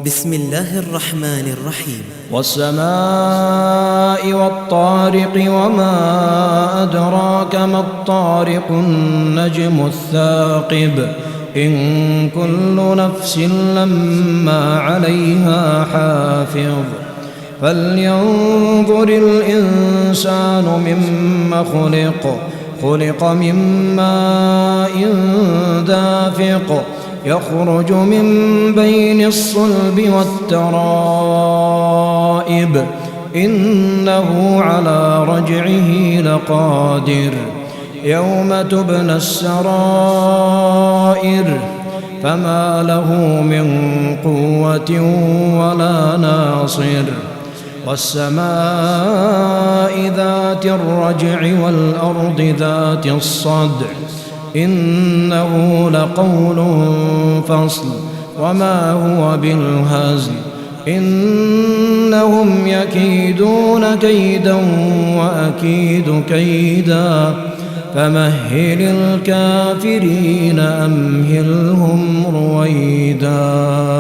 بسم الله الرحمن الرحيم. والسماء والطارق وما أدراك ما الطارق النجم الثاقب إن كل نفس لما عليها حافظ فلينظر الإنسان مما خلق من ماء دافق يخرج من بين الصلب والترائب إنه على رجعه لقادر يوم تبلى السرائر فما له من قوة ولا ناصر والسماء ذات الرجع والأرض ذات الصدع إنه لقول فصل وما هو بالهزل إنهم يكيدون كيدا وأكيد كيدا فمهل الكافرين أمهلهم رويدا.